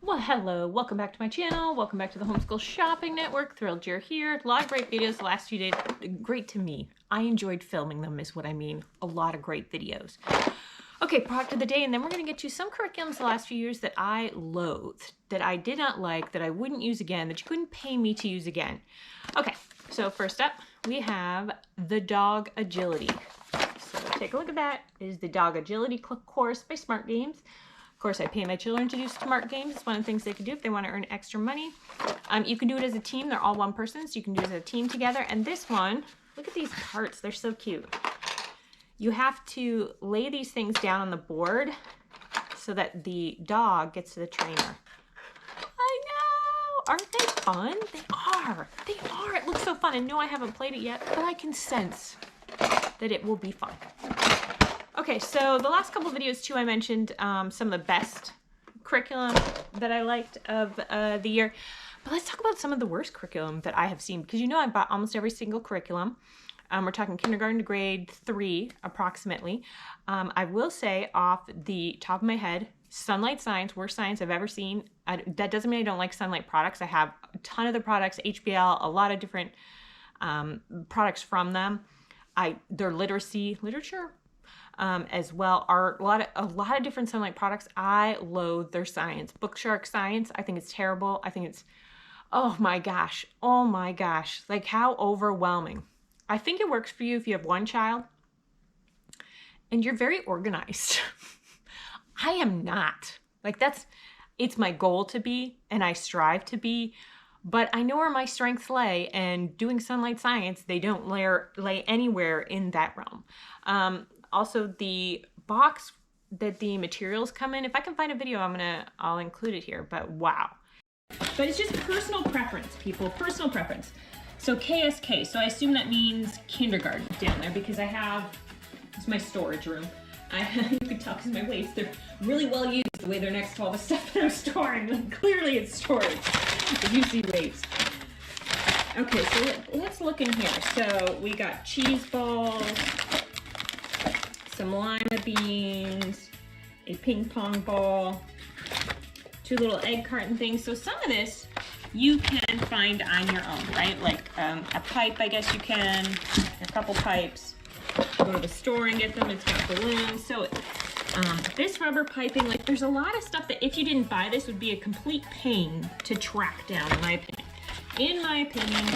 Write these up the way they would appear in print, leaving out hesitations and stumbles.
Well, hello, welcome back to my channel. Welcome back to the Homeschool Shopping Network. Thrilled you're here. A lot of great videos the last few days. Great to me. I enjoyed filming them is what I mean. A lot of great videos. Okay, product of the day, and then we're going to get you some curriculums the last few years that I loathed, that I did not like, that I wouldn't use again, that you couldn't pay me to use again. Okay, so first up, we have the Dog Agility. So take a look at that. It is the Dog Agility course by Smart Games. Of course, I pay my children to do smart games. It's one of the things they can do if they want to earn extra money. You can do it as a team. They're all one person, so you can do it as a team together. And this one, look at these parts. They're so cute. You have to lay these things down on the board so that the dog gets to the trainer. I know! Aren't they fun? They are. They are. It looks so fun. And no, I haven't played it yet, but I can sense that it will be fun. Okay, so the last couple of videos too, I mentioned some of the best curriculum that I liked of the year. But let's talk about some of the worst curriculum that I have seen, because you know I bought almost every single curriculum. We're talking kindergarten to grade 3 approximately. I will say off the top of my head, Sonlight Science, worst science I've ever seen. That doesn't mean I don't like Sonlight products. I have a ton of the products, HBL, a lot of different products from them. Their literature. As well are a lot of different Sonlight products. I loathe their science. Bookshark Science, I think it's terrible. I think it's, oh my gosh, like how overwhelming. I think it works for you if you have one child and you're very organized. I am not. Like it's my goal to be, and I strive to be, but I know where my strengths lay, and doing Sonlight Science, they don't lay anywhere in that realm. Also, the box that the materials come in, if I can find a video, I'll include it here, but wow. But it's just personal preference, people, personal preference. So KSK, so I assume that means kindergarten down there, because it's my storage room. You can tell because my weights, they're really well used the way they're next to all the stuff that I'm storing. Like, clearly it's storage, if you see weights. Okay, so let's look in here. So we got cheese balls, some lima beans, a ping pong ball, 2 little egg carton things. So some of this you can find on your own, right? Like a pipe, I guess you can, a couple pipes. Go to the store and get them. It's got balloons. So this rubber piping, like there's a lot of stuff that if you didn't buy this would be a complete pain to track down, in my opinion. In my opinion,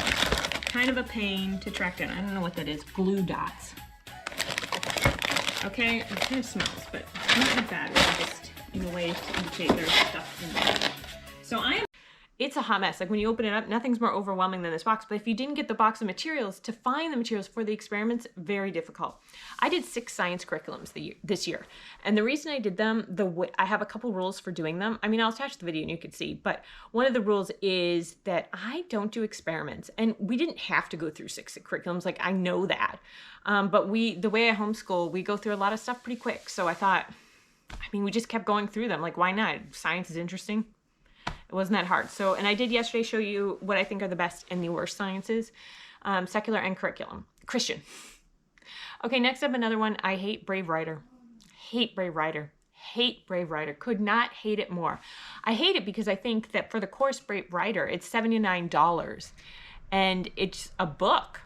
kind of a pain to track down. I don't know what that is. Glue dots. Okay, it kind of smells, but not in a bad way, just in a way to indicate there's stuff in there. So it's a hot mess. Like when you open it up, nothing's more overwhelming than this box. But if you didn't get the box of materials, to find the materials for the experiments, very difficult. I did 6 science curriculums this year. And the reason I did them, I have a couple rules for doing them. I mean, I'll attach the video and you can see. But one of the rules is that I don't do experiments. And we didn't have to go through 6 curriculums. Like, I know that. But the way I homeschool, we go through a lot of stuff pretty quick. So I thought, we just kept going through them. Like, why not? Science is interesting. It wasn't that hard. So, and I did yesterday show you what I think are the best and the worst sciences, secular and curriculum. Christian. Okay, next up, another one. I hate Brave Writer. Hate Brave Writer. Hate Brave Writer. Could not hate it more. I hate it because I think that for the course Brave Writer, it's $79. And it's a book.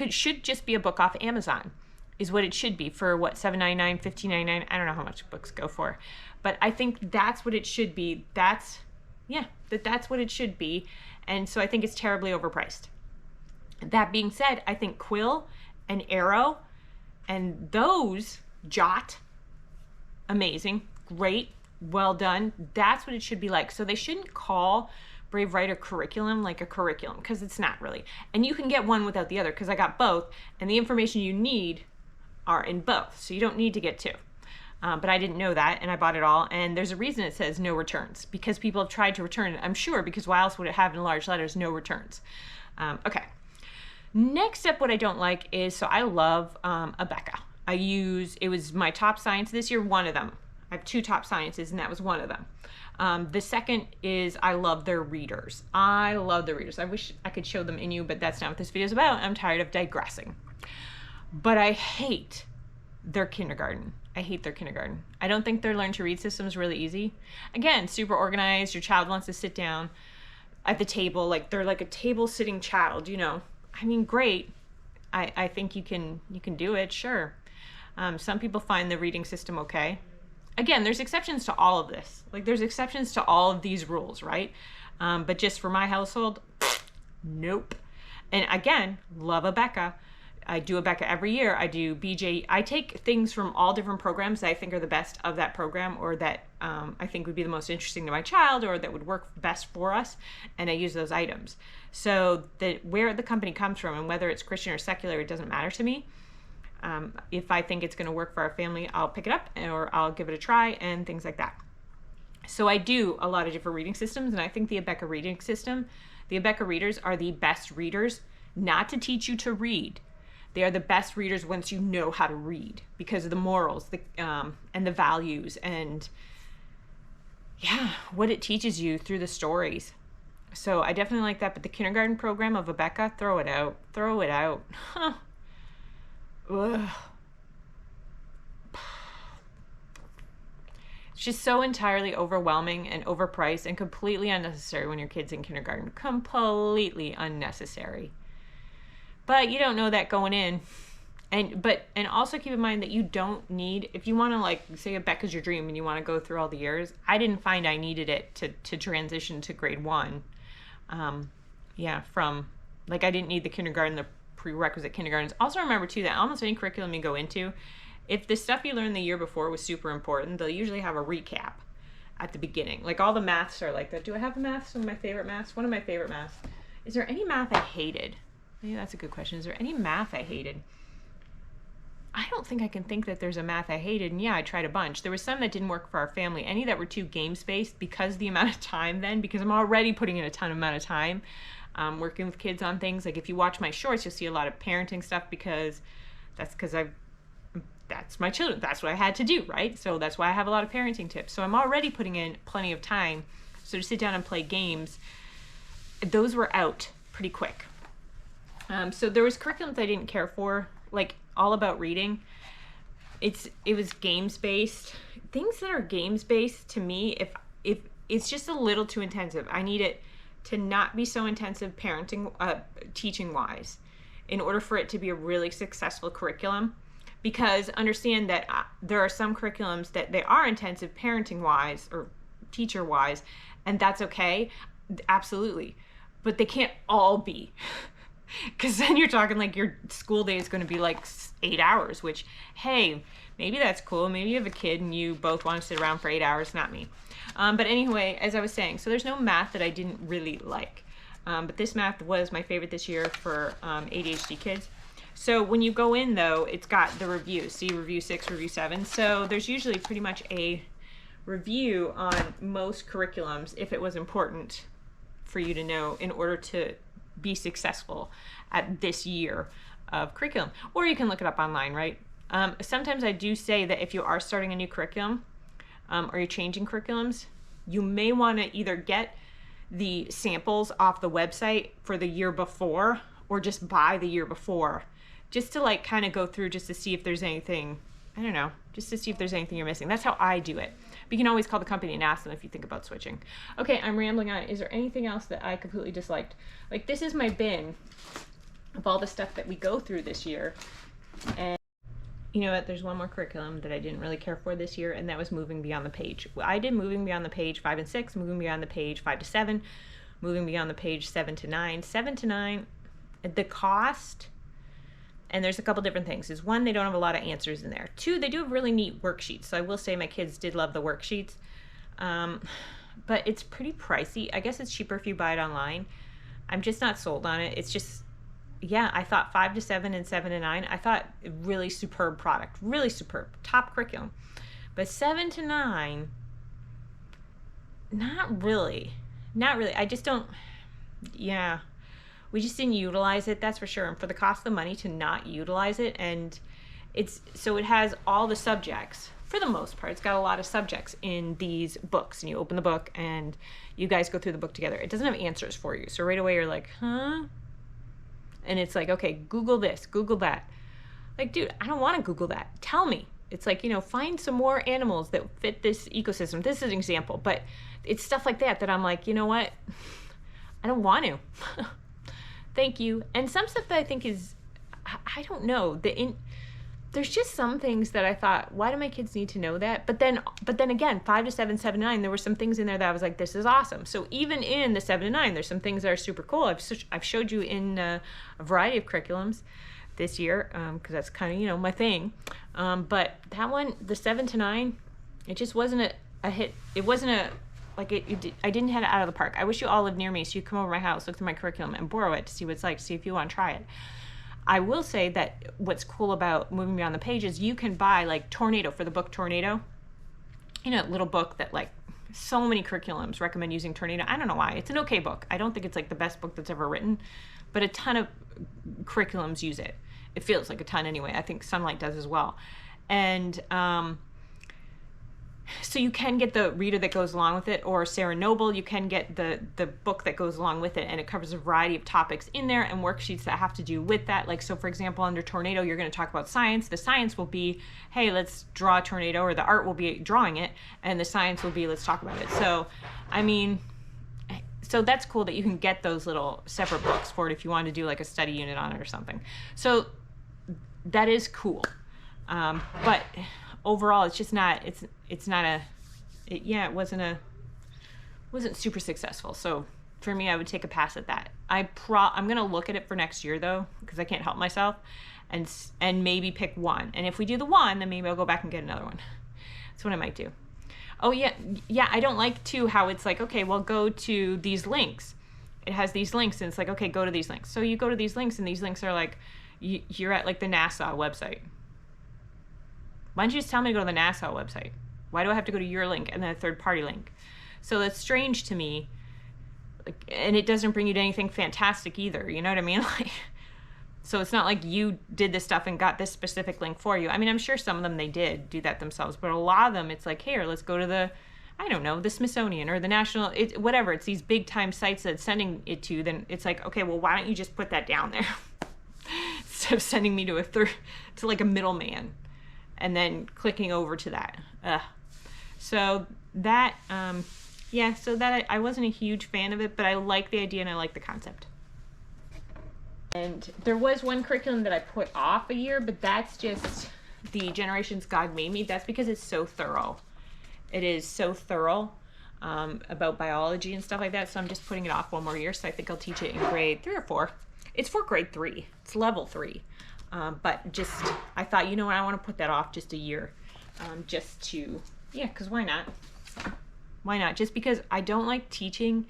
Should just be a book off Amazon, is what it should be for what, $7.99, $15.99. I don't know how much books go for, but I think that's what it should be. That's what it should be. And so I think it's terribly overpriced. That being said, I think Quill and Arrow and those Jot, amazing, great, well done. That's what it should be like. So they shouldn't call Brave Writer curriculum like a curriculum, because it's not really. And you can get one without the other, because I got both, and the information you need are in both. So you don't need to get 2. But I didn't know that, and I bought it all. And there's a reason it says no returns, because people have tried to return it, I'm sure, because why else would it have in large letters, no returns? Okay. Next up, what I don't like is, so I love Abeka. It was my top science this year, one of them. I have 2 top sciences, and that was one of them. The second is I love their readers. I love their readers. I wish I could show them in you, but that's not what this video is about. I'm tired of digressing. But I hate their kindergarten. I hate their kindergarten. I don't think their learn to read system is really easy. Again, super organized. Your child wants to sit down at the table. Like they're like a table sitting child, you know. I mean, great. I think you can do it, sure. Some people find the reading system okay. Again, there's exceptions to all of this. Like there's exceptions to all of these rules, right? But just for my household, nope. And again, love Abeka. I do Abeka every year. I do BJ. I take things from all different programs that I think are the best of that program, or that I think would be the most interesting to my child, or that would work best for us, and I use those items. So where the company comes from and whether it's Christian or secular, it doesn't matter to me. If I think it's going to work for our family, I'll pick it up or I'll give it a try and things like that. So I do a lot of different reading systems, and I think the Abeka reading system, the Abeka readers are the best readers, not to teach you to read. They are the best readers once you know how to read, because of the morals and the values and what it teaches you through the stories. So I definitely like that. But the kindergarten program of Abeka, throw it out. Throw it out. Huh. Ugh. It's just so entirely overwhelming and overpriced and completely unnecessary when your kid's in kindergarten. Completely unnecessary. But you don't know that going in. And also keep in mind that you don't need, if you want to, like, say Abeka's your dream and you want to go through all the years, I didn't find I needed it to transition to grade 1. I didn't need the kindergarten, the prerequisite kindergartens. Also remember too that almost any curriculum you go into, if the stuff you learned the year before was super important, they'll usually have a recap at the beginning. Like all the maths are like that. Do I have a math? Some of my favorite maths? One of my favorite maths. Is there any math I hated? Maybe that's a good question. Is there any math I hated? I don't think I can think that there's a math I hated. And yeah, I tried a bunch. There was some that didn't work for our family. Any that were too games-based because the amount of time then, because I'm already putting in a ton amount of time working with kids on things. Like if you watch my shorts, you'll see a lot of parenting stuff because that's my children. That's what I had to do, right? So that's why I have a lot of parenting tips. So I'm already putting in plenty of time. So to sit down and play games, those were out pretty quick. So there was curriculums I didn't care for, like all about reading. It was games based. Things that are games based to me, if it's just a little too intensive. I need it to not be so intensive parenting, teaching wise, in order for it to be a really successful curriculum. Because understand that there are some curriculums that they are intensive parenting wise or teacher wise, and that's okay, absolutely. But they can't all be. Because then you're talking like your school day is going to be like 8 hours, which, hey, maybe that's cool. Maybe you have a kid and you both want to sit around for 8 hours, not me. But anyway, as I was saying, so there's no math that I didn't really like. But this math was my favorite this year for ADHD kids. So when you go in, though, it's got the reviews. See review 6, review 7. So there's usually pretty much a review on most curriculums if it was important for you to know in order to be successful at this year of curriculum. Or you can look it up online, right? Sometimes I do say that if you are starting a new curriculum or you're changing curriculums, you may want to either get the samples off the website for the year before or just buy the year before, just to like kind of go through just to see if there's anything, I don't know, just to see if there's anything you're missing. That's how I do it. But you can always call the company and ask them if you think about switching. Okay, I'm rambling on. Is there anything else that I completely disliked? Like, this is my bin of all the stuff that we go through this year. And you know what? There's one more curriculum that I didn't really care for this year, and that was Moving Beyond the Page. I did Moving Beyond the Page 5 and 6, Moving Beyond the Page 5 to 7, Moving Beyond the Page 7 to 9. 7 to 9, the cost, and there's a couple different things, is 1, they don't have a lot of answers in there. 2, they do have really neat worksheets. So I will say my kids did love the worksheets, but it's pretty pricey. I guess it's cheaper if you buy it online. I'm just not sold on it. It's just, yeah, I thought 5 to 7 and 7 to 9, I thought really superb product, really superb, top curriculum. But 7 to 9, not really. I just don't, yeah. We just didn't utilize it, that's for sure. And for the cost of the money to not utilize it, and so it has all the subjects, for the most part. It's got a lot of subjects in these books, and you open the book and you guys go through the book together. It doesn't have answers for you. So right away you're like, huh? And it's like, okay, Google this, Google that. Like, dude, I don't want to Google that. Tell me. It's like, find some more animals that fit this ecosystem. This is an example, but it's stuff like that I'm like, you know what? I don't want to. Thank you. And some stuff that I think is, I don't know, there's just some things that I thought, why do my kids need to know that? But then again, 5 to 7, 7 to 9, there were some things in there that I was like, this is awesome. So even in the 7 to 9, there's some things that are super cool. I've showed you in a variety of curriculums this year, because that's kind of, my thing. But that one, the 7 to 9, it just wasn't a hit. It wasn't I didn't hit it out of the park. I wish you all lived near me so you come over my house, look through my curriculum, and borrow it to see what it's like, see if you want to try it. I will say that what's cool about Moving Beyond the Pages, you can buy like Tornado, for the book Tornado, a little book that like so many curriculums recommend using Tornado. I don't know why. It's an okay book. I don't think it's like the best book that's ever written, but a ton of curriculums use it. It feels like a ton anyway. I think Sonlight does as well. And so you can get the reader that goes along with it, or Sarah Noble, you can get the book that goes along with it, and it covers a variety of topics in there and worksheets that have to do with that. Like, so for example, under Tornado, you're going to talk about science. The science will be, hey, let's draw a tornado, or the art will be drawing it, and the science will be, let's talk about it. So, so that's cool that you can get those little separate books for it if you want to do like a study unit on it or something. So that is cool. But overall, it's just not, it wasn't super successful. So for me, I would take a pass at that. I'm going to look at it for next year though, because I can't help myself, and maybe pick one. And if we do the one, then maybe I'll go back and get another one. That's what I might do. Oh yeah. I don't like too how it's like, okay, well, go to these links. It has these links and it's like, okay, go to these links. So you go to these links and these links are like, you're at like the NASA website. Why don't you just tell me to go to the NASA website? Why do I have to go to your link and then a third party link? So that's strange to me. Like, and it doesn't bring you to anything fantastic either. You know what I mean? Like, so it's not like you did this stuff and got this specific link for you. I mean, I'm sure some of them they did do that themselves, but a lot of them it's like, here, let's go to the, I don't know, the Smithsonian or the National, whatever. It's these big time sites that it's sending it to. Then it's like, okay, well, why don't you just put that down there instead of sending me to like a middleman and then clicking over to that. So that, so that I wasn't a huge fan of it, but I like the idea and I like the concept. And there was one curriculum that I put off a year, but that's just the Generations God Made Me. That's because it's so thorough. It is so thorough about biology and stuff like that. So I'm just putting it off one more year. So I think I'll teach it in grade 3 or 4. It's for grade 3. It's level 3. But just, I thought, you know what, I want to put that off just a year. Just to, because why not? Why not? Just because I don't like teaching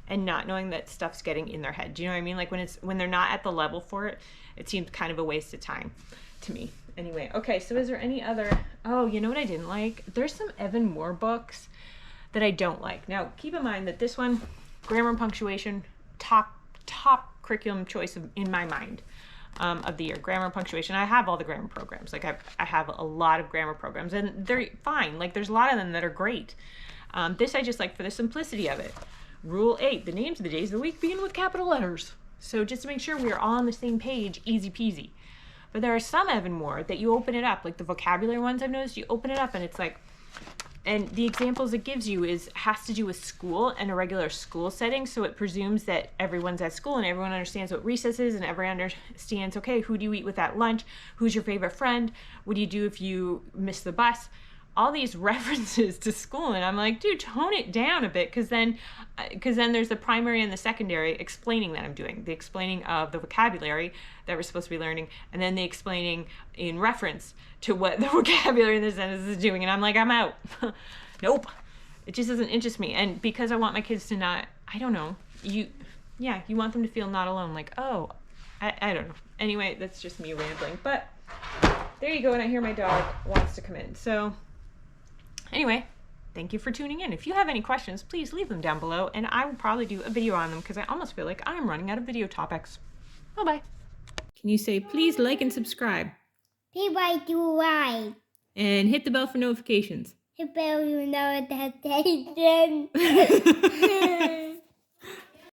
and not knowing that stuff's getting in their head. Do you know what I mean? Like when they're not at the level for it, it seems kind of a waste of time to me. Anyway, okay, so is there any other, you know what I didn't like? There's some Evan-Moor books that I don't like. Now, keep in mind that this one, grammar and punctuation, top curriculum choice in my mind of the year. Grammar and punctuation. I have all the grammar programs. Like I have a lot of grammar programs, and they're fine. Like there's a lot of them that are great. This I just like for the simplicity of it. Rule 8, the names of the days of the week begin with capital letters. So just to make sure we are all on the same page, easy peasy. But there are some Evan-Moor that you open it up, like the vocabulary ones I've noticed, you open it up and it's like, and the examples it gives you has to do with school and a regular school setting. So it presumes that everyone's at school and everyone understands what recess is and everyone understands, okay, who do you eat with at lunch? Who's your favorite friend? What do you do if you miss the bus? All these references to school, and I'm like, dude, tone it down a bit, because then there's the primary and the secondary explaining that I'm doing, the explaining of the vocabulary that we're supposed to be learning, and then the explaining in reference to what the vocabulary in the sentence is doing, and I'm like, I'm out. Nope, it just doesn't interest me, and because I want my kids to not, I don't know, you want them to feel not alone, like, oh, I don't know. Anyway, that's just me rambling, but there you go, and I hear my dog wants to come in, so. Anyway, thank you for tuning in. If you have any questions, please leave them down below, and I will probably do a video on them because I almost feel like I'm running out of video topics. Bye-bye. Can you say, please like and subscribe? Please like to like. And hit the bell for notifications. Hit the bell for notifications.